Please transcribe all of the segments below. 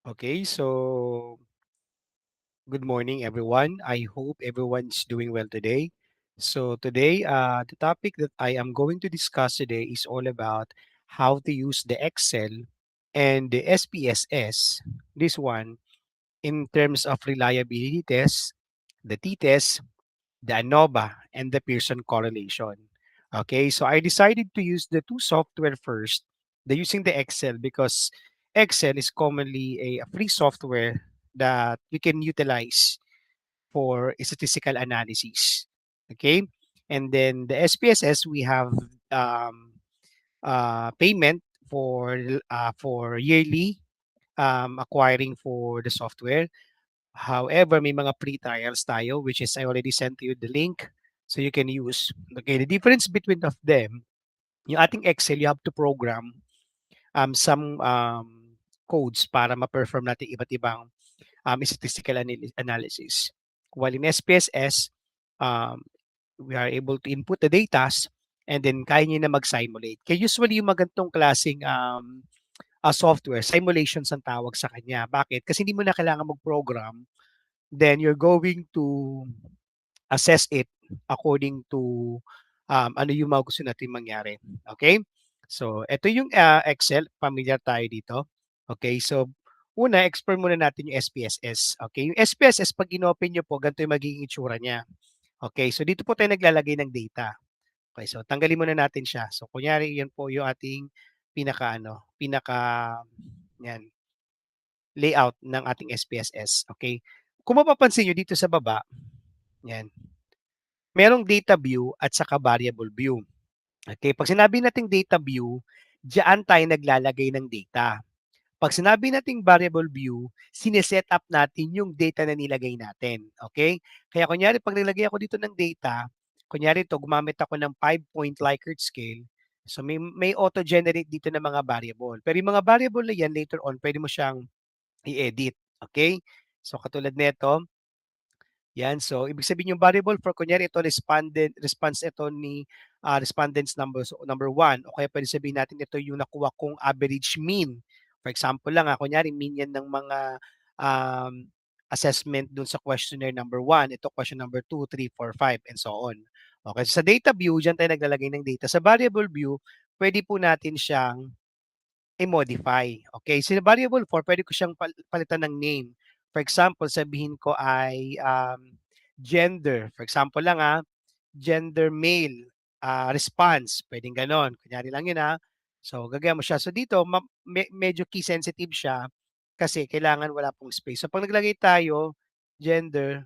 Okay, so good morning, everyone. I hope everyone's doing well today. So today, the topic that I am going to discuss today is all about how to use the Excel and the SPSS. This one in terms of reliability test, the t-test, the ANOVA, and the Pearson correlation. Okay, so I decided to use the two software first, using the Excel because Excel is commonly a free software that we can utilize for statistical analysis. Okay, and then the SPSS we have um, payment for yearly acquiring for the software. However, may mga free trials tayo which is I already sent to you the link so you can use. Okay, the difference between of them, yung ating Excel, you have to program some codes para ma-perform natin iba't ibang statistical analysis. While in SPSS, um, we are able to input the data and then kaya nyo na mag-simulate. Kaya usually yung magantong klaseng software, simulations ang tawag sa kanya. Bakit? Kasi hindi mo na kailangan mag-program, then you're going to assess it according to ano yung mga gusto natin mangyari. Okay? So, ito yung Excel. Familiar tayo dito. Okay? So, una, explore muna natin yung SPSS. Okay? Yung SPSS, pag inopen nyo po, ganito yung magiging itsura niya. Okay? So, dito po tayo naglalagay ng data. Okay? So, tanggalin muna natin siya. So, kunyari, yan po yung ating yan, layout ng ating SPSS. Okay? Kung mapapansin nyo dito sa baba, yan, merong data view at saka variable view. Okay, pag sinabi nating data view, diyan tayo naglalagay ng data. Pag sinabi nating variable view, sineset up natin yung data na nilagay natin. Okay? Kaya kunyari, pag nilagay ako dito ng data, kunyari ito, gumamit ako ng 5-point Likert scale, so may auto-generate dito ng mga variable. Pero yung mga variable na yan, later on, pwede mo siyang i-edit. Okay? So katulad nito, yan, so ibig sabihin yung variable for kunyari ito response ito ni respondents number so, number 1 o kaya pwede sabihin natin ito yung nakuha kong average mean. For example lang kunyari mean yan ng mga um, assessment dun sa questionnaire number 1, ito question number 2, 3, 4, 5 and so on. Okay, so sa data view, diyan tayo naglalagay ng data. Sa variable view, pwede po natin siyang i-modify. Okay, so sa variable for, pwede ko siyang palitan ng name. For example, sabihin ko ay gender. For example lang gender male, response. Pwedeng ganon. Kunyari lang yun So, gagawin mo siya. So, dito, medyo key sensitive siya kasi kailangan wala pong space. So, pag naglagay tayo, gender,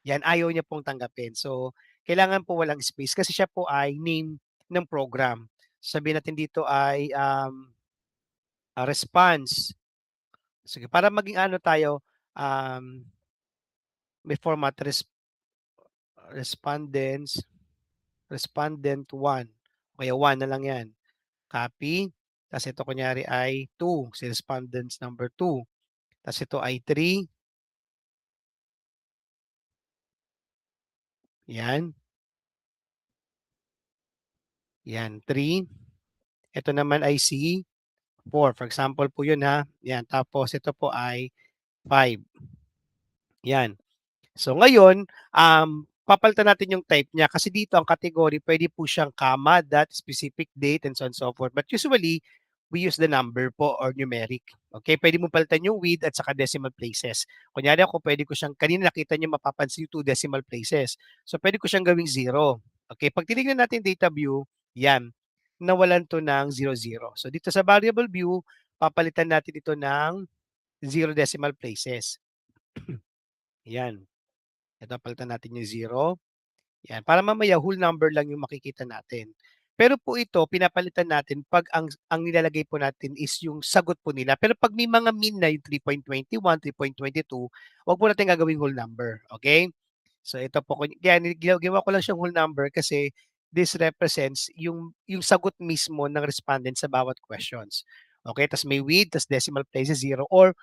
yan, ayaw niya pong tanggapin. So, kailangan po walang space kasi siya po ay name ng program. Sabihin natin dito ay response. Sige, para maging ano tayo, may format respondents, respondent 1. Kaya 1 na lang yan. Copy. Tapos ito kunyari ay 2. Si respondents number 2. Tapos ito ay 3. Yan. Yan, 3. Ito naman ay si 4. For example po yun Yan. Tapos ito po ay 5. Yan. So ngayon, papalitan natin yung type niya kasi dito ang category pwede po siyang comma, dot, specific date, and so on and so forth. But usually, we use the number po or numeric. Okay, pwede mo palitan yung with at saka decimal places. Kunyari ako, pwede ko siyang, kanina nakita niyo mapapansin yung 2 decimal places. So pwede ko siyang gawing 0. Okay, pag tinignan natin data view, yan, nawalan to ng 00. So dito sa variable view, papalitan natin ito ng 0 decimal places. Yan. Ito, palitan natin yung 0. Yan, para mamaya whole number lang yung makikita natin. Pero po ito, pinapalitan natin pag ang nilalagay po natin is yung sagot po nila. Pero pag may mga mean na yung 3.21, 3.22, wag po natin gagawing whole number. Okay? So ito po, kaya ginawa ko lang siyang whole number kasi this represents yung sagot mismo ng respondent sa bawat questions. Okay? Tapos may with, tapos decimal places 0, or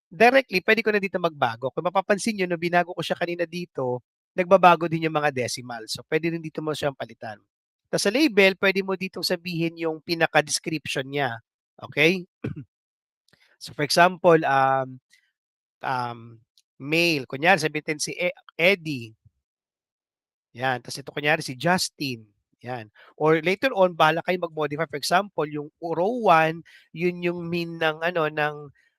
directly, pwede ko na dito magbago. Kung mapapansin niyo, no, binago ko siya kanina dito, nagbabago din yung mga decimal. So, pwede rin dito mo siyang palitan. Tapos sa label, pwede mo dito sabihin yung pinaka-description niya. Okay? So, for example, male. Kunyari sabihin natin si Eddie. Yan, tapos ito kunyari si Justin. Yan. Or later on, bahala kayo mag-modify. For example, yung row 1, yun yung mean ng ano ng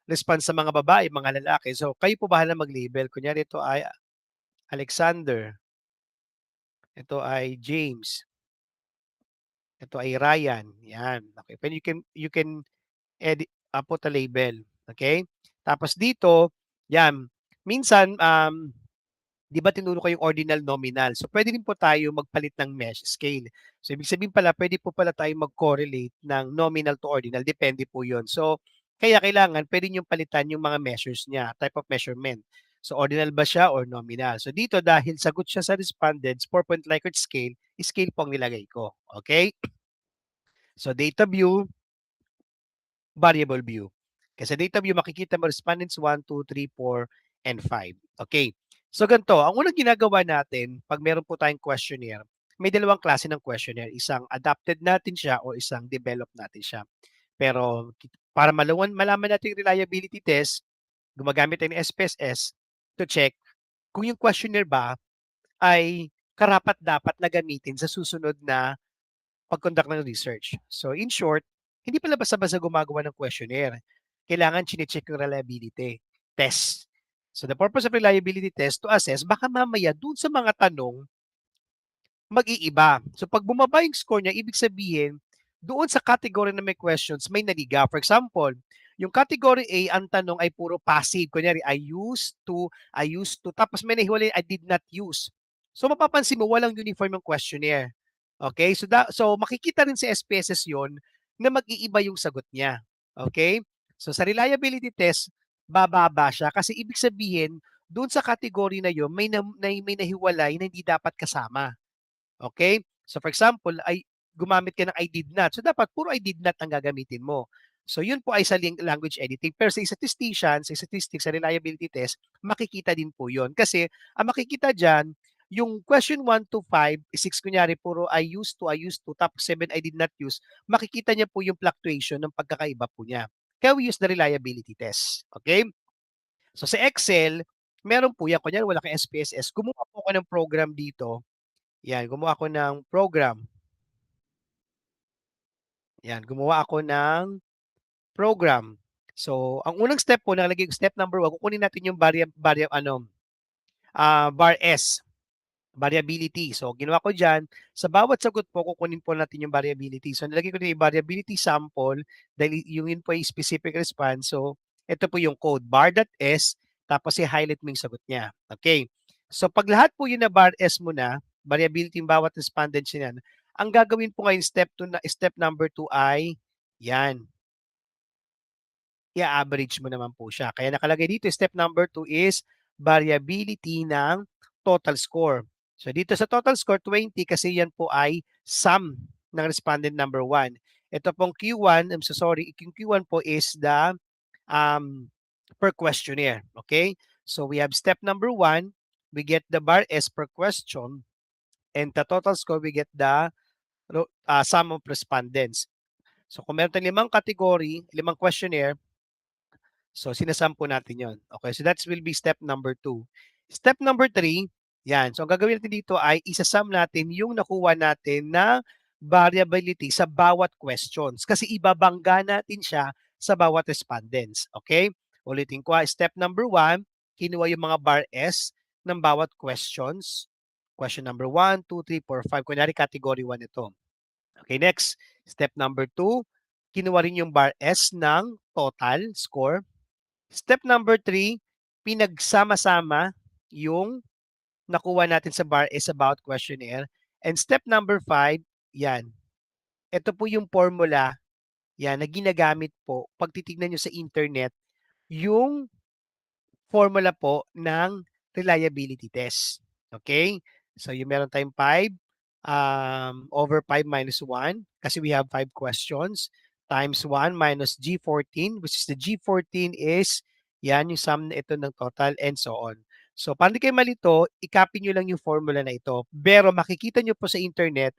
response sa mga babae, mga lalaki. So kayo po bahala mag-label. Kunyari ito ay Alexander. Ito ay James. Ito ay Ryan. Yan. Okay. But you can edit put a label. Okay? Tapos dito, yan. Minsan 'di ba tinuro ko yung ordinal nominal. So pwede din po tayo magpalit ng mesh scale. So ibig sabihin pala pwede po pala tayo mag-correlate ng nominal to ordinal, depende po 'yon. So kaya kailangan pwede niyong palitan yung mga measures niya, type of measurement. So ordinal ba siya or nominal? So dito dahil sagot siya sa respondents, 4-point Likert scale, scale po ang nilagay ko. Okay? So data view, variable view. Kasi sa data view, makikita mo respondents 1, 2, 3, 4, and 5. Okay. So ganito, ang unang ginagawa natin, pag meron po tayong questionnaire, may dalawang klase ng questionnaire. Isang adapted natin siya o isang developed natin siya. Pero para malaman natin yung reliability test, gumagamit tayo ng SPSS to check kung yung questionnaire ba ay karapat-dapat na gamitin sa susunod na pag-conduct ng research. So in short, hindi pala basta-basta gumagawa ng questionnaire. Kailangan chine-check yung reliability test. So the purpose of reliability test to assess baka mamaya dun sa mga tanong mag-iiba. So pag bumaba yung score niya, ibig sabihin doon sa category na may questions, may naligaw. For example, yung category A, ang tanong ay puro passive. Kunyari, I used to, tapos may nahiwalay, I did not use. So mapapansin mo, walang uniform yung questionnaire. Okay? So makikita rin sa SPSS yon na mag-iiba yung sagot niya. Okay? So sa reliability test, bababa siya kasi ibig sabihin, doon sa category na yon may nahiwalay na hindi dapat kasama. Okay? So for example, ay gumamit ka ng I did not. So dapat puro I did not ang gagamitin mo. So yun po ay sa language editing. Pero sa statistician, sa statistics, sa reliability test, makikita din po yun. Kasi ang makikita dyan, yung question 1 to 5, 6 kunyari, puro I used to, tapos 7 I did not use, makikita niya po yung fluctuation ng pagkakaiba po niya. Kaya we use the reliability test. Okay? So sa Excel, meron po yan. Kunyari wala kang SPSS, gumawa po ako ng program dito. Yan, gumawa ako ng program. Yan, gumawa ako ng program. So, ang unang step po, nakalagay step number 1, kukunin natin yung var S, variability. So, ginawa ko dyan, sa bawat sagot po, kukunin po natin yung variability. So, nilagay ko din yung variability sample, dahil yung yun po yung specific response. So, ito po yung code, var.s, tapos i-highlight mo yung sagot niya. Okay. So, pag lahat po yun na var S mo na, variability yung bawat respondent yan, ang gagawin po ngayon, step number 2 ay, yan, i-average mo naman po siya. Kaya nakalagay dito, step number 2 is variability ng total score. So dito sa total score, 20 kasi yan po ay sum ng respondent number 1. Ito pong Q1, I'm so sorry, yung Q1 po is the per questionnaire. Okay? So we have step number 1, we get the var S per question, and the total score, we get the sum of respondents. So kung meron tayong 5 category, 5 questionnaire, so sinasampo natin yon. Okay, so that will be step number 2. Step number 3, yan. So ang gagawin natin dito ay isasum natin yung nakuha natin na variability sa bawat questions kasi ibabangga natin siya sa bawat respondents. Okay? Ulitin ko, step number 1, kinuha yung mga var S ng bawat questions. Question number 1, 2, 3, 4, 5. Kunyari, category 1 ito. Okay, next. Step number 2, kinuha rin yung var S ng total score. Step number 3, pinagsama-sama yung nakuha natin sa var S about questionnaire. And step number 5, yan. Ito po yung formula yan, na ginagamit po pag titignan nyo sa internet, yung formula po ng reliability test. Okay? So yung meron tayong 5 over 5 minus 1 kasi we have 5 questions times 1 minus G14, which is the G14 is yan yung sum na ito ng total and so on. So para hindi kayo malito, i-copy nyo lang yung formula na ito. Pero makikita nyo po sa internet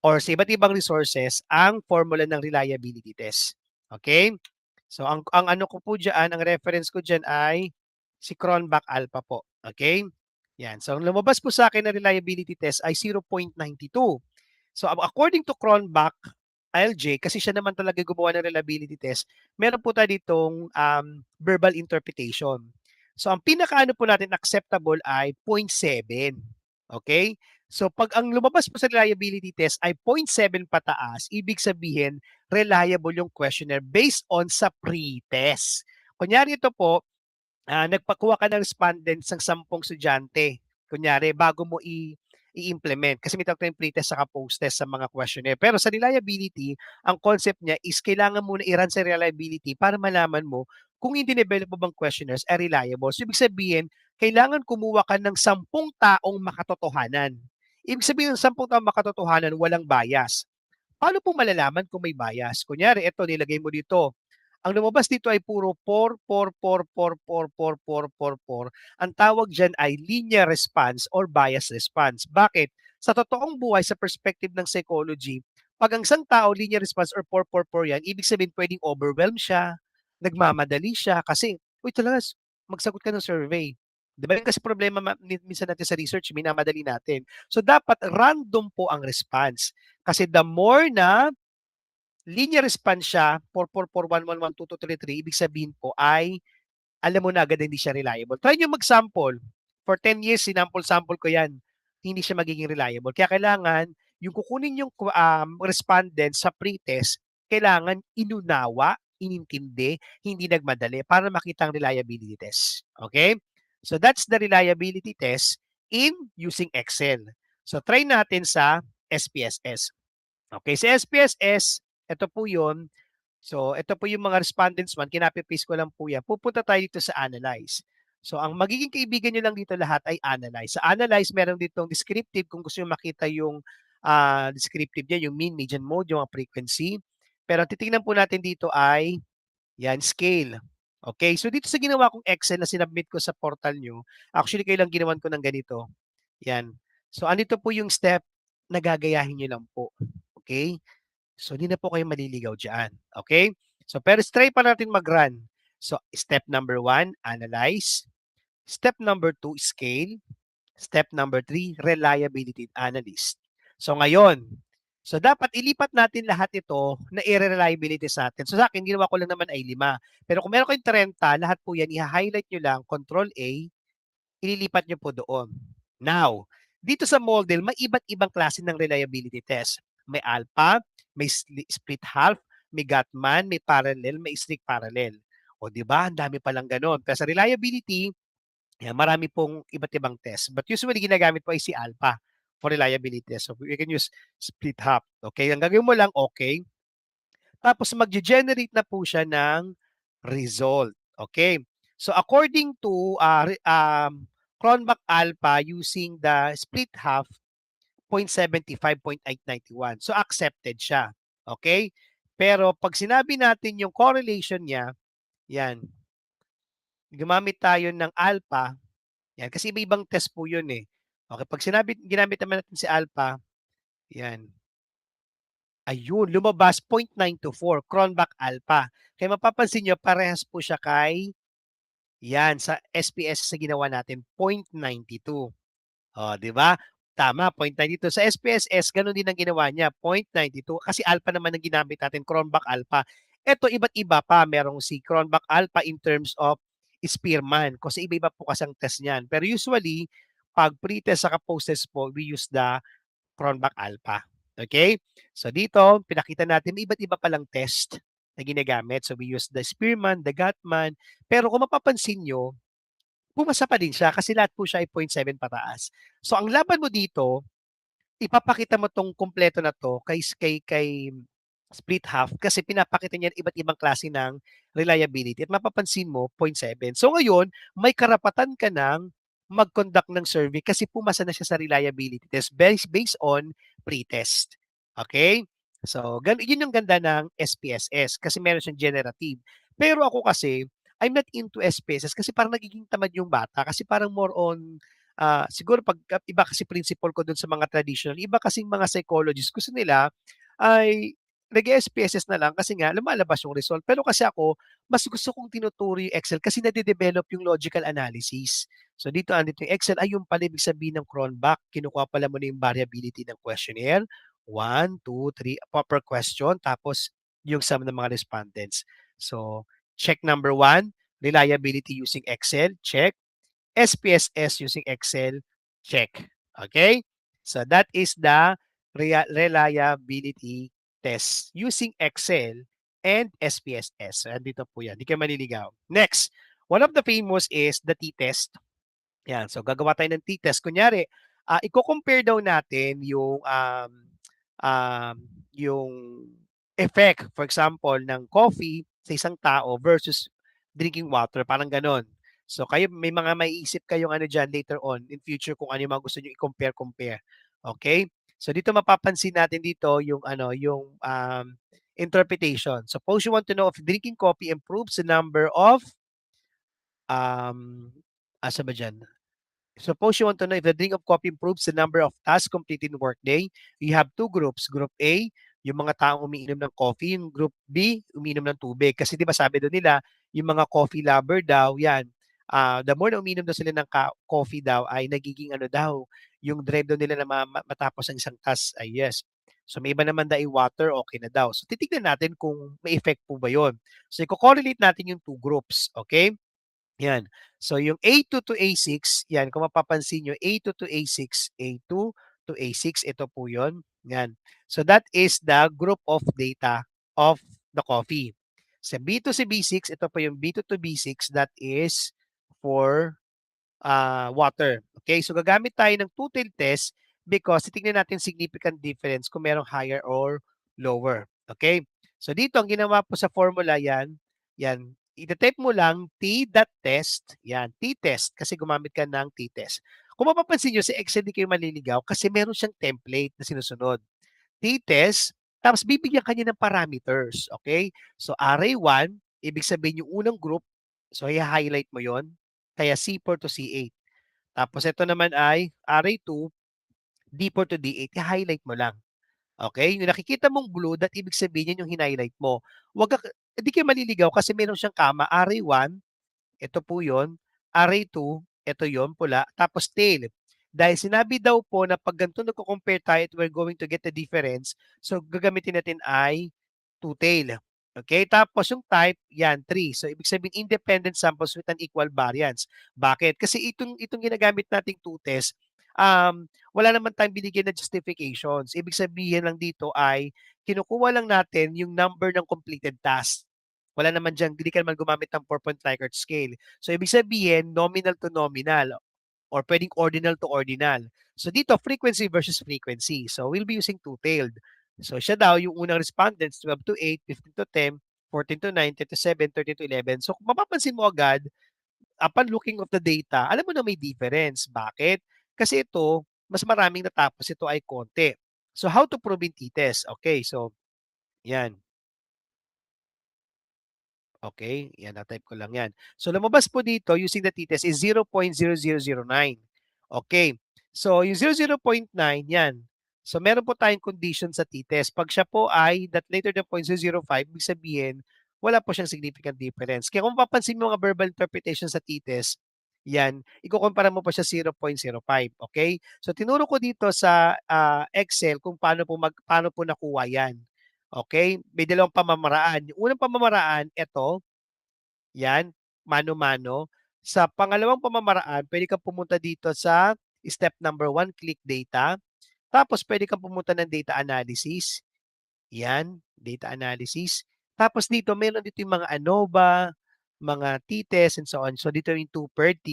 or sa iba't ibang resources ang formula ng reliability test. Okay? So ang ano ko po diyan, ang reference ko diyan ay si Cronbach Alpha po, okay? Yan, so ang lumabas po sa akin na reliability test ay 0.92. So according to Cronbach ILJ, kasi siya naman talaga gumawa ng reliability test, meron po tayo ditong verbal interpretation. So ang pinakaano po natin acceptable ay 0.7. Okay? So pag ang lumabas po sa reliability test ay 0.7 pataas, ibig sabihin reliable yung questionnaire based on sa pre-test. Kunyari ito po, nagpakuha ka ng respondents ng 10 estudyante, kunyari bago mo i-implement kasi may tinatawag tayong pre-test saka post-test sa mga questionnaire. Pero sa reliability, ang concept niya is kailangan muna i-run sa reliability para malaman mo kung yung dinevelop mo bang questionnaires ay reliable. So ibig sabihin, kailangan kumuha ka ng 10 taong makatotohanan. Ibig sabihin ng 10 taong makatotohanan, walang bias. Paano po malalaman kung may bias? Kunyari, ito, nilagay mo dito, ang lumabas dito ay puro 4, 4, 4, 4, 4, 4, 4, 4, 4. Ang tawag dyan ay linear response or bias response. Bakit? Sa totoong buhay, sa perspective ng psychology, pag ang isang tao linear response or 4, 4, 4 yan, ibig sabihin pwedeng overwhelm siya, nagmamadali siya, kasi, uy talaga, magsagot ka ng survey. Di ba? Kasi problema minsan natin sa research, minamadali natin. So dapat random po ang response. Kasi the more na linear response siya, 4, 4, 4, 1, 1, 1, 2, 2, 3, 3, ibig sabihin po ay alam mo na agad na hindi siya reliable. Try nyo mag-sample. For 10 years, sinample-sample ko yan. Hindi siya magiging reliable. Kaya kailangan, yung kukunin yung respondent sa pre-test, kailangan inunawa, inintindi, hindi nagmadali para makita ang reliability test. Okay? So that's the reliability test in using Excel. So try natin sa SPSS. Okay, sa SPSS, ito po yun. So, ito po yung mga respondents man, kinapi-paste ko lang po yan. Pupunta tayo dito sa analyze. So, ang magiging kaibigan nyo lang dito lahat ay analyze. Sa analyze, meron ditong descriptive kung gusto nyo makita yung descriptive niya, yung mean, median, mode, yung frequency. Pero titingnan po natin dito ay, yan, scale. Okay, so dito sa ginawa kong Excel na sinubmit ko sa portal nyo, actually kayo lang ginawan ko ng ganito. Yan. So, andito po yung step na gagayahin nyo lang po. Okay? So, hindi na po kayo maliligaw dyan. Okay? So, pero try pa natin mag-run. So, step number 1, analyze. Step number 2, scale. Step number 3, reliability analyst. So, ngayon, so dapat ilipat natin lahat ito na i-reliability sa atin. So, sa akin, ginawa ko lang naman ay 5. Pero kung meron kayong 30, lahat po yan, i-highlight nyo lang, Control A, ililipat nyo po doon. Now, dito sa model, may iba't ibang klase ng reliability test. May alpha, may split half, may Gatman, may parallel, may strict parallel. O di ba? Ang dami palang ganun. Pero sa reliability, yan, marami pong iba't ibang test. But usually ginagamit po ay si alpha for reliability test. So we can use split half. Okay? Ang gagawin mo lang, okay. Tapos mag-generate na po siya ng result. Okay? So according to Cronbach Alpha using the split half, 0.75, 0.891. So accepted siya. Okay? Pero pag sinabi natin yung correlation niya, yan, gumamit tayo ng alpha, yan, kasi iba-ibang test po yun eh. Okay, pag ginamit naman natin si alpha, yan, ayun, lumabas 0.924, Cronbach Alpha. Kaya mapapansin nyo, parehas po siya kay, yan, sa SPS sa ginawa natin, 0.92. Oh, di ba? Tama, 0.92. Sa SPSS, ganun din ang ginawa niya, 0.92. Kasi alpha naman ang ginamit natin, Cronbach Alpha. Ito, iba't iba pa. Merong si Cronbach Alpha in terms of Spearman. Kasi iba-iba po kasi ang test niyan. Pero usually, pag pre-test sa post-test po, we use the Cronbach Alpha. Okay? So dito, pinakita natin may iba't iba palang test na ginagamit. So we use the Spearman, the Gatman. Pero kung mapapansin nyo, pumasa pa din siya kasi lahat po siya ay 0.7 pataas. So ang laban mo dito, ipapakita mo tong kumpleto na to kay split half kasi pinapakita niya iba't ibang klase ng reliability at mapapansin mo 0.7. So ngayon, may karapatan ka ng mag-conduct ng survey kasi pumasa na siya sa reliability test based on pre-test. Okay? So, yun yung ganda ng SPSS kasi meron siyang generative. Pero ako kasi, I'm not into SPSS kasi parang nagiging tamad yung bata kasi parang more on siguro pag iba kasi principle ko dun sa mga traditional, iba kasing mga psychologists gusto nila ay nag-SPSS na lang kasi nga lumalabas yung result. Pero kasi ako, mas gusto kong tinuturo yung Excel kasi nade-develop yung logical analysis. So dito, andito yung Excel ay yung pala ibig sabihin ng cronback. Kinukuha pala mo na yung variability ng questionnaire. 1, 2, 3 per question. Tapos yung sum ng mga respondents. So check number 1, reliability using Excel. Check. SPSS using Excel, check. Okay? So that is the reliability test using Excel and SPSS. So andito po yan. Di kayo maliligaw. Next, one of the famous is the t-test. Yan. So gagawa tayo ng t-test. Kunyari, i-compare daw natin um, yung effect, for example, ng coffee sa isang tao versus drinking water. Parang ganon. So kayo may mga maiisip kayong ano diyan later on in future kung ano yung mga gusto niyo i-compare. Okay? So dito mapapansin natin dito yung ano yung interpretation. Suppose you want to know if drinking coffee improves the number of um asa ba diyan? Suppose you want to know if the drink of coffee improves the number of tasks completed in workday. You have two groups. Group A, yung mga taong umiinom ng coffee. Yung group B, umiinom ng tubig. Kasi di ba sabi doon nila, yung mga coffee lover daw, yan, the more na umiinom daw sila ng coffee daw, ay nagiging ano daw, yung drive daw nila na matapos ang isang task ay yes. So may iba naman daw water, okay na daw. So titignan natin kung may effect po ba yon. So i-correlate natin yung two groups. Okay? Yan. So yung A2 to A6, yan kung mapapansin niyo A2 to A6, A2 to A6 ito po 'yon. Yan. So that is the group of data of the coffee. Sa B2 si B6, ito po yung B2 to B6 that is for water. Okay? So gagamit tayo ng two-tailed test because titingnan natin significant difference kung merong higher or lower. Okay? So dito ang ginawa po sa formula yan, ite-type mo lang t.test, yan, t-test kasi gumamit ka ng t-test. Kung mapapansin nyo, sa Excel di kayo maliligaw kasi meron siyang template na sinusunod. T-test, tapos bibigyan kanya ng parameters. Okay? So array 1, ibig sabihin yung unang group, so i-highlight mo yon kaya C4 to C8. Tapos ito naman ay array 2, D4 to D8, i-highlight mo lang. Okay? Yung nakikita mong blue, that ibig sabihin yan yung highlight mo. Wag ka, hindi kayo maliligaw kasi meron siyang kama. Array 1, ito po yun. Array 2, ito yon pula. Tapos tail. Dahil sinabi daw po na pag ganito nagko-compare tayo, we're going to get the difference. So gagamitin natin ay two-tail. Okay? Tapos yung type, yan, 3. So ibig sabihin independent samples with an equal variance. Bakit? Kasi itong ginagamit nating two-test, wala naman tayong binigyan na justifications. Ibig sabihin lang dito ay kinukuha lang natin yung number ng completed task. Wala naman diyan, hindi ka naman gumamit ng 4-point Likert scale. So ibig sabihin, nominal to nominal or pwedeng ordinal to ordinal. So dito, frequency versus frequency. So we'll be using two-tailed. So siya daw, yung unang respondents, 12 to 8, 15 to 10, 14 to 9, 10 to 7, 13 to 11. So kung mapapansin mo agad, upon looking of the data, alam mo na may difference. Bakit? Kasi ito, mas maraming natapos. Ito ay konti. So how to prove in t-test? Okay, so yan. Okay, yan na-type ko lang yan. So lumabas po dito using the t-test is 0.0009. Okay. So yung 0.9 yan. So meron po tayong condition sa t-test. Pag siya po ay that later than 0.005, ibig sabihin wala po siyang significant difference. Kaya kung mapapansin mo mga verbal interpretation sa t-test, yan, ikukumpara mo pa siya 0.05. Okay? So tinuro ko dito sa Excel kung paano po nakuha yan. Okay? May dalawang pamamaraan. Yung unang pamamaraan, ito, yan, mano-mano. Sa pangalawang pamamaraan, pwede kang pumunta dito sa step number 1, click data. Tapos pwede kang pumunta ng data analysis. Yan, data analysis. Tapos dito, meron dito yung mga ANOVA, mga t-test, and so on. So dito yung two-paired,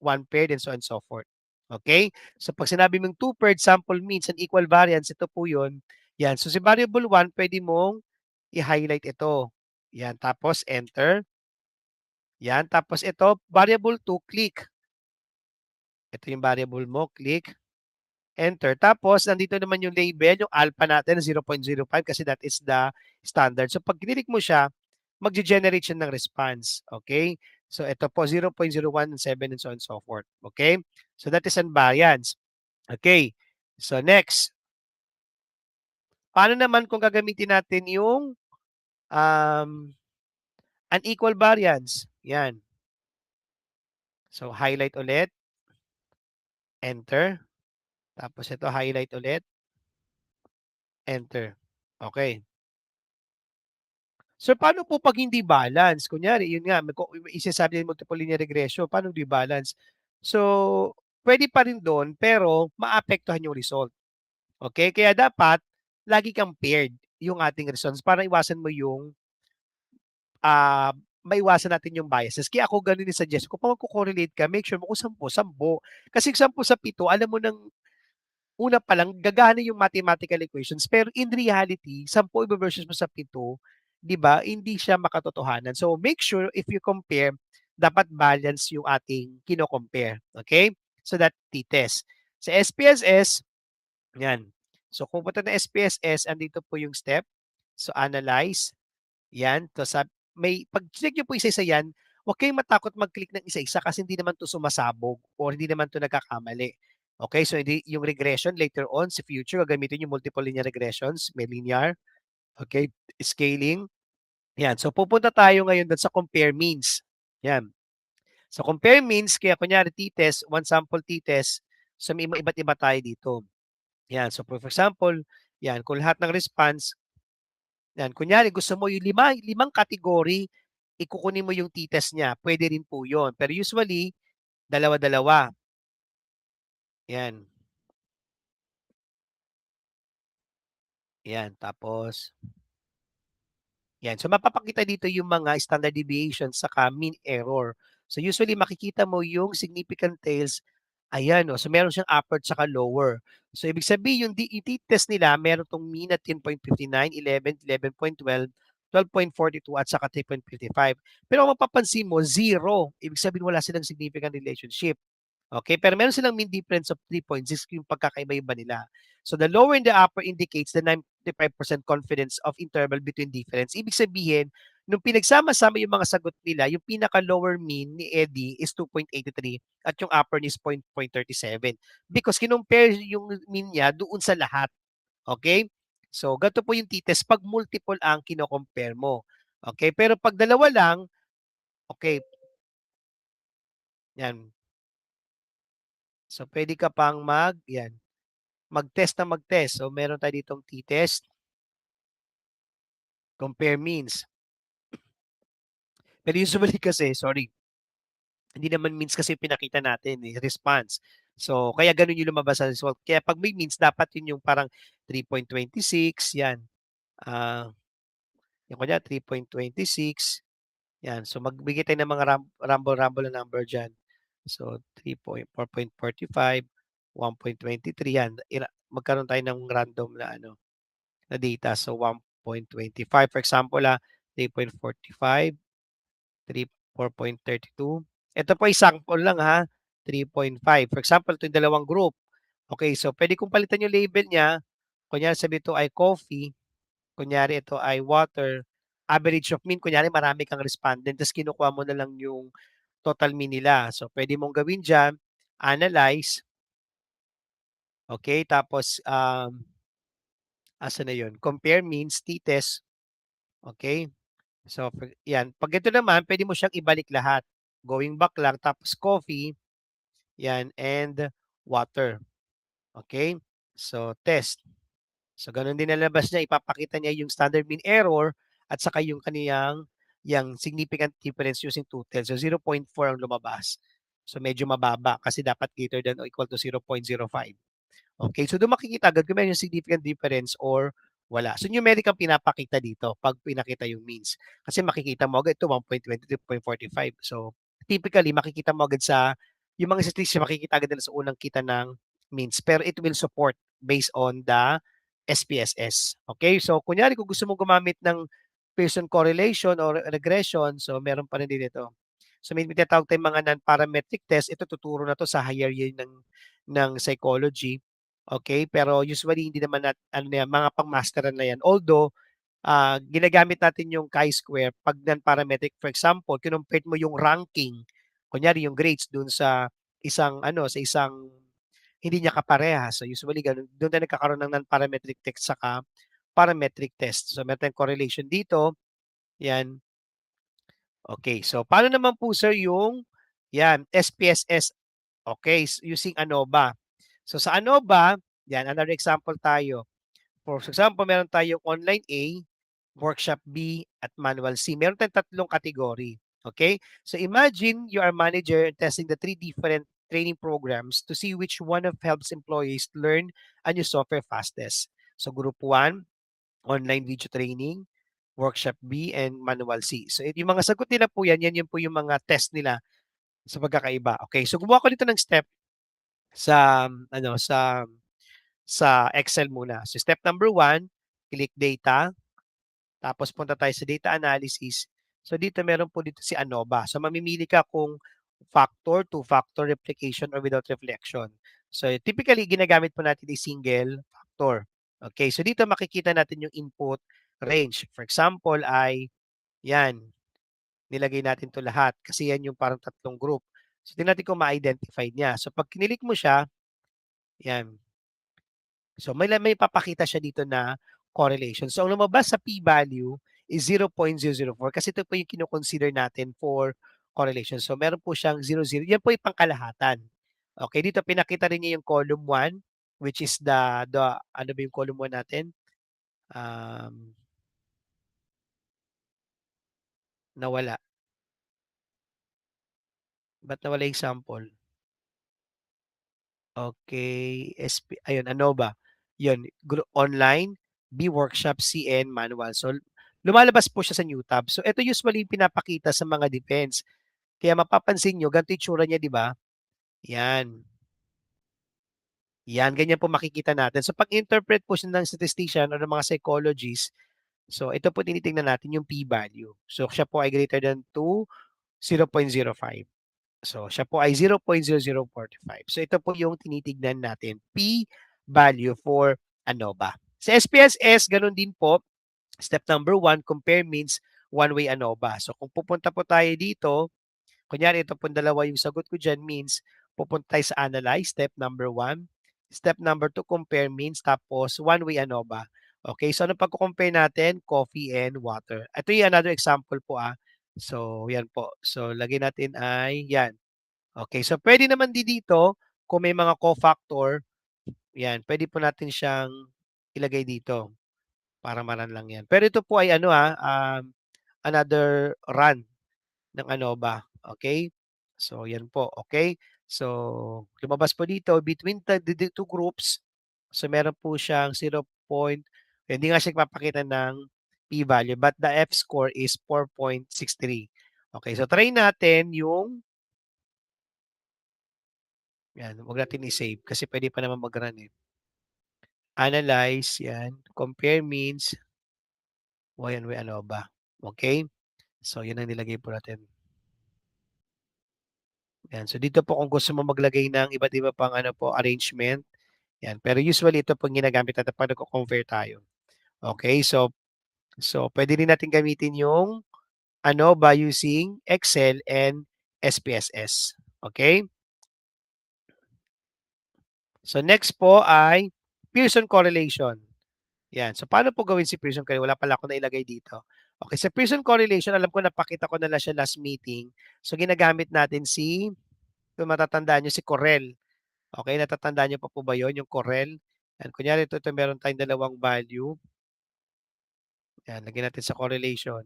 one-paired, and so on and so forth. Okay? So pag sinabi mong two-paired sample means and equal variance, ito po yun. Yan. So si variable 1, pwede mong i-highlight ito. Yan. Tapos enter. Yan. Tapos ito, variable 2, click. Ito yung variable mo, click. Enter. Tapos, nandito naman yung label, yung alpha natin, 0.05 kasi that is the standard. So, pag kinilik mo siya, magge-generate siya ng response. Okay? So, ito po, 0.017 and so on and so forth. Okay? So, that is unvariance. Okay. So, next. Paano naman kung gagamitin natin yung um, unequal variance? Yan. So, highlight ulit, enter. Tapos ito, highlight ulit, enter. Okay. So, paano po 'pag hindi balance? Kunyari, yun nga, isasabi ng multiple linear regression, paano hindi balance? So, pwede pa rin do'n, pero maapektuhan yung result. Okay? Kaya dapat lagi kang paired yung ating results para iwasan mo yung, ah, maiwasan natin yung biases. Kaya ako gano'n yung suggest ko, 'pag magko-correlate ka, make sure mo kung 10, 10. Kasi 10 sa 7, alam mo ng una pa lang gagana yung mathematical equations, pero in reality 10 ive-versus mo sa 7, 'di ba, hindi siya makatotohanan. So, make sure if you compare, dapat balance yung ating kino-compare, okay? So, that t-test. Sa SPSS, 'yan. So, kung punta ng SPSS, andito po yung step. So, analyze, 'yan. May 'pag chineck niyo po isa-isa 'yan, huwag kayong matakot mag-click ng isa-isa kasi hindi naman 'to sumasabog or hindi naman 'to nagkakamali. Okay, so hindi yung regression later on sa future gagamitin yung multiple linear regressions, may linear, okay, scaling, 'yan. So pupunta tayo ngayon dun sa compare means, 'yan. So compare means kaya kunyari t-test, one sample t-test, so may iba't iba tayo dito. 'Yan, so for example, 'yan kung lahat ng response 'yan, kunyari gusto mo yung limang category, ikukunin mo yung t-test niya, puwede rin po yun. Pero usually, dalawa-dalawa, 'yan, 'yan. Tapos 'yan, so mapapakita dito yung mga standard deviation saka mean error. So usually makikita mo yung significant tails, ayan oh, so meron siyang upper tsaka lower. So ibig sabihin yung t-test nila meron 'tong mean at 10.59, 11, 11.12, 12.42 at saka 3.55. Pero kung mapapansin mo, zero. Ibig sabihin wala silang significant relationship. Okay, pero meron silang mean difference of 3.6 yung pagkakaiba-iba nila. So the lower and the upper indicates the 95% confidence of interval between difference. Ibig sabihin, nung pinagsama-sama yung mga sagot nila, yung pinaka-lower mean ni Eddie is 2.83 at yung upper is 0.37 because kinumpare yung mean niya doon sa lahat. Okay? So, ganito po yung t-test pag multiple ang kino-compare mo. Okay? Pero pag dalawa lang, okay, yan. So, pwede ka pang yan, mag-test na mag-test. So, meron tayo ditong t-test, compare means. Pero usually kasi, sorry, hindi naman means kasi pinakita natin eh, response. So, kaya ganun yung lumabas sa result. Kaya pag may means, dapat yun yung parang 3.26, yan. Ah, yung kanya 3.26, yan. So, magbigay tayo ng mga rumble-rumble na number dyan. So, 4.45, 1.23, yan. Magkaroon tayo ng random na ano, na data. So 1.25 for example, 3.45, 4.32. Ito po ay sample lang ha, 3.5. For example, ito yung dalawang group. Okay, so pwede kong palitan yung label niya. Kunyari sabi ito ay coffee, kunyari ito ay water, average of mean, kunyari marami kang respondent, tapos kinukuha mo na lang yung total mean nila. So pwede mong gawin dyan, analyze, okay, tapos asa na yun? Compare means, t-test, okay. So, 'yan. 'Pag ito naman, puwede mo siyang ibalik lahat. Going back lang tapos coffee, 'yan, and water. Okay. So, test. So, gano'n din lalabas niya. Ipapakita niya yung standard mean error at saka yung kaniyang yang significant difference using two tails. So, 0.4 ang lumabas. So, medyo mababa kasi dapat greater than or equal to 0.05. Okay, so doon makikita agad kung meron yung significant difference or wala. So numeric ang pinapakita dito 'pag pinakita yung means. Kasi makikita mo agad ito 1.20, 2.45. So typically makikita mo agad sa yung mga statistic makikita agad nila sa unang kita ng means. Pero it will support based on the SPSS. Okay, so kunyari kung gusto mong gumamit ng Pearson correlation or regression, so meron pa rin din ito. So may tinatawag tayong mga non-parametric test. Ito tuturo na to sa higher year ng psychology. Okay, pero usually hindi naman ano na yan, mga pang-masteran na yan. Although, ginagamit natin yung chi-square 'pag non-parametric. For example, kinompare mo yung ranking, kunyari yung grades dun sa isang ano, sa isang hindi niya kaparehas. So usually ganun, dun tayo nagkakaroon ng non-parametric test saka parametric test. So, meron tayong correlation dito, 'yan. Okay, so paano naman po sir yung 'yan, SPSS, okay, using ANOVA. So, sa ANOVA, 'yan, another example tayo. For example, meron tayong online A, workshop B, at manual C. Meron tayong tatlong category. Okay? So imagine you are manager testing the three different training programs to see which one of helps employees learn a new software fastest. So group 1, online video training, workshop B, and manual C. So yung mga sagot nila po yan yun po yung mga test nila sa pagkakaiba. Okay, so gumawa ko dito ng step sa ano sa Excel muna. So step number 1, click data, tapos punta tayo sa data analysis. So dito meron po dito si ANOVA. So mamimili ka kung factor, two-factor replication, or without reflection. So typically ginagamit po natin is single factor. Okay, so dito makikita natin yung input range. For example ay yan, nilagay natin to lahat kasi yan yung parang tatlong group. So tingnan natin kung ma-identify niya. So pag kinilik mo siya, yan, so may papakita siya dito na correlation. So ang lumabas sa p-value is 0.004 kasi ito po yung kino-consider natin for correlation. So meron po siyang 0.0. Yan po yung pangkalahatan. Okay, dito pinakita rin niya yung column 1 which is the ano ba yung column 1 natin? Um, nawala. Ba't nawala yung sample? Okay, ayun, ano ba? Yun, online, B workshop, CN manual. So lumalabas po siya sa new tab. So ito usually yung pinapakita sa mga defense. Kaya mapapansin nyo, ganito yung tsura niya, di ba? Yan. Yan, ganyan po makikita natin. So pag-interpret po siya ng statistician or ng mga psychologists, so ito po tinitingnan natin yung p-value. So siya po ay greater than 2, 0.05. So siya po ay 0.0045. So ito po yung tinitignan natin, p-value for ANOVA. Sa SPSS, ganun din po. Step number 1, compare means one-way ANOVA. So kung pupunta po tayo dito, kunyari ito pong dalawa yung sagot ko dyan means pupunta tayo sa analyze, step number 1. Step number 2, compare means tapos one-way ANOVA. Okay, so ano pagko-compare natin? Coffee and water. Ito yung another example po So yan po. So lagay natin ay yan. Okay, so pwede naman dito kung may mga cofactor, yan, pwede po natin siyang ilagay dito para ma-run lang yan. Pero ito po ay ano another run ng ANOVA, okay? So yan po, okay? So lumabas po dito between the two groups, so meron po siyang 0. Hindi nga siya nagpapakita ng p-value but the F-score is 4.63. Okay, so try natin yung yan, wag natin i-save kasi pwede pa naman mag-run, eh. Analyze, yan. Compare means, yan, may ano ba? Okay? So, yan ang nilagay po natin. Yan. So, dito po kung gusto mo maglagay ng iba't iba pang ano po, arrangement, yan. Pero usually, ito pong ginagamit natin pag nagko-compare tayo. Okay? So, pwede rin natin gamitin yung ano by using Excel and SPSS. Okay? So, next po ay Pearson correlation. Yan. So, paano po gawin si Pearson correlation? Wala pala ako nailagay dito. Okay, sa Pearson correlation, alam ko napakita ko na lang siya last meeting. So, ginagamit natin kung matatandaan nyo, si Corel. Okay, natatandaan nyo pa po ba yun, yung Corel? Yan, kunyari ito meron tayong dalawang value. Yan, lagyan natin sa correlation.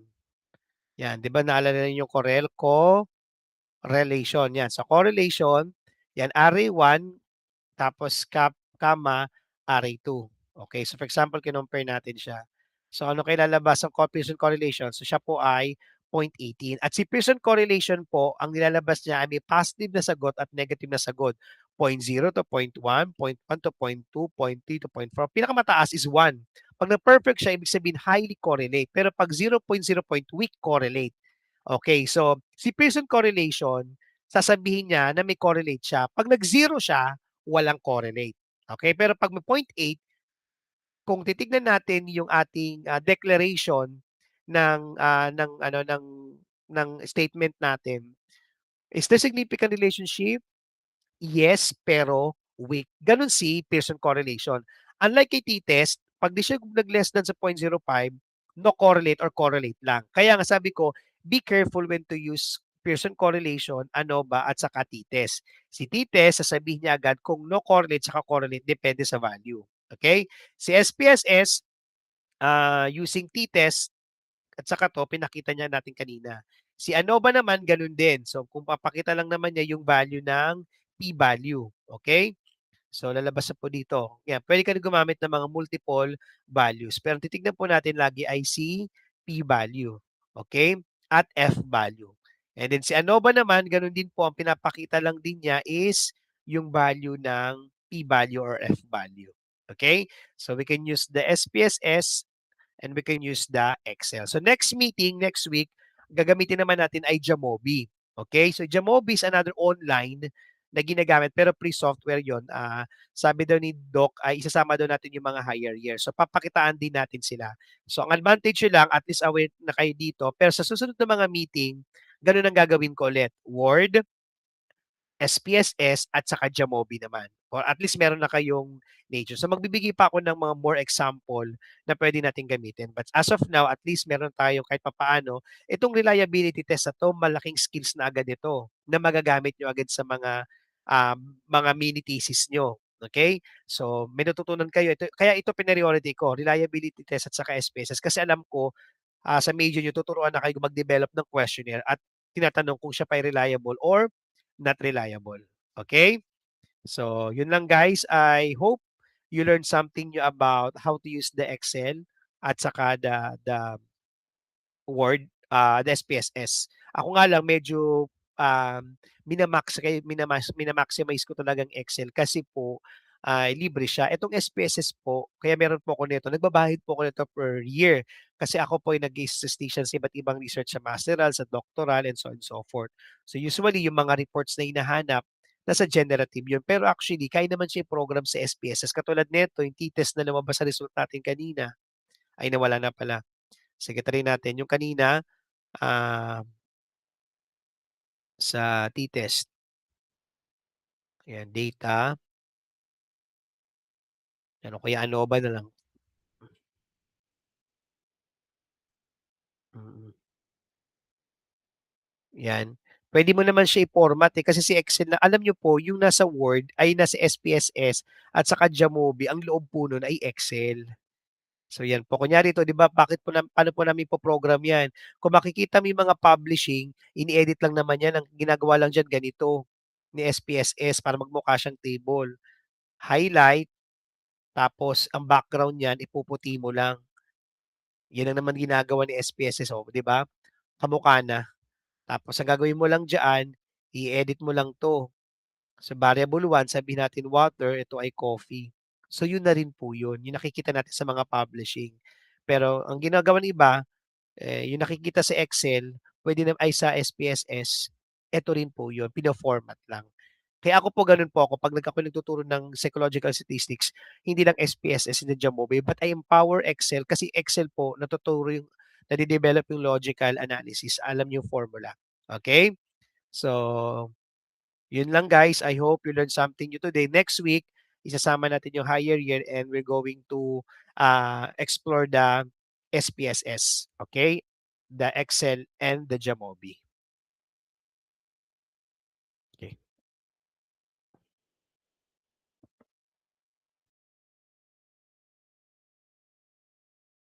Yan, di ba naalala niyo yung Corel? Correlation. Yan, sa correlation, yan, array 1, tapos comma, array 2. Okay, so for example, kinompare natin siya. So ano kaya lalabas ang Pearson correlation? So siya po ay 0.18. At si Pearson correlation po, ang nilalabas niya ay may positive na sagot at negative na sagot. 0.0 to 0.1, 0.1 to 0.2, 0.3 to 0.4. Pinakamataas is 1. Pag na-perfect siya, ibig sabihin highly correlate. Pero pag 0.0 weak correlate. Okay, so si Pearson correlation, sasabihin niya na may correlate siya. Pag nag-zero siya, walang correlate. Okay, pero pag may 0.8, kung titignan natin yung ating declaration ng statement natin, is there significant relationship? Yes, pero weak. Ganun si Pearson correlation. Unlike kay t-test, 'Pag di siya nag-less than sa 0.05, no correlate or correlate lang. Kaya nga sabi ko, be careful when to use Pearson correlation, ANOVA at saka t-test. Si t-test, sasabihin niya agad kung no correlate saka correlate depende sa value. Okay? Si SPSS, using t-test at saka 'to pinakita niya natin kanina. Si ANOVA naman gano'n din. So kung papakita lang naman niya yung value ng p-value, okay? So lalabas na po dito. Yan, puwede ka rin gumamit ng mga multiple values. Pero ang titignan po natin lagi ay si p-value, okay? At f-value. And then si ANOVA naman gano'n din po, ang pinapakita lang din niya is yung value ng p-value or f-value, okay? So we can use the SPSS and we can use the Excel. So next meeting, next week, gagamitin naman natin ay Jamobi. Okay? So Jamobi is another online na ginagamit pero pre-software yon. Sabi daw ni Doc ay isasama daw natin yung mga higher years. So papakitaan din natin sila. So ang advantage nyo lang, at least aware na kayo dito. Pero sa susunod na mga meeting, ganun ang gagawin ko ulit. Word, SPSS at saka Jamobi naman. Or at least meron na kayong nature. So magbibigay pa ako ng mga more example na pwede natin gamitin. But as of now, at least meron tayo kahit papaano, itong reliability test na to, malaking skills na agad ito na magagamit nyo agad sa mga mini thesis nyo. Okay? So may natutunan kayo. Kaya ito priority ko, reliability test at saka SPSS. Kasi alam ko, sa major nyo, tuturuan na kayo mag-develop ng questionnaire at tinatanong kung siya pa reliable or not reliable. Okay? So, yun lang guys. I hope you learned something new about how to use the Excel at saka the Word, the SPSS. Ako nga lang medyo minamaximize ko talagang Excel kasi po libre siya. Itong SPSS po, kaya meron po ako nito. Nagbabayad po ako nito per year kasi ako po ay nag-statistician sa iba't ibang research sa masteral, sa doctoral, and so on and so forth. So usually, yung mga reports na hinahanap, nasa generative yun. Pero actually, kaya naman siya i-program sa SPSS. Katulad nito, yung t-test na lumabas sa result natin kanina, ay nawala na pala. Sige, try natin. Yung kanina, ah, sa t-test. Ayan, data. Ano kaya ANOVA na lang. Mm. Yan. Puwede mo naman siya i-format, eh, kasi si Excel na alam niyo po yung nasa Word ay nasa SPSS at saka Jamobi ang loob po nun ay Excel. So yan po, kunyari ito 'di ba bakit po paano po namin po-program yan, kung makikita mo yung mga publishing, ini-edit lang naman yan, ang ginagawa lang diyan ganito, ni SPSS para magmukha siyang table. Highlight, tapos ang background niyan ipuputi mo lang. Yan ang naman ginagawa ni SPSS, oh, 'di ba? Kamukha na. Tapos ang gagawin mo lang diyan, i-edit mo lang 'to. Sa variable 1, sabihin natin water, ito ay coffee. So yun na rin po yun, yung nakikita natin sa mga publishing. Pero ang ginagawa ng iba, yung nakikita sa Excel, pwede na ay sa SPSS, eto rin po yun, pino-format lang. Kaya ako po gano'n po ako 'pag ako'y nagtuturo ng psychological statistics, hindi lang SPSS, hindi Jamovi, but I empower Excel kasi Excel po natuturo yung nade-develop yung logical analysis, alam yung formula, okay? So, yun lang guys, I hope you learned something new today. Next week, isasama natin yung higher year and we're going to explore the SPSS, okay? The Excel and the Jamovi.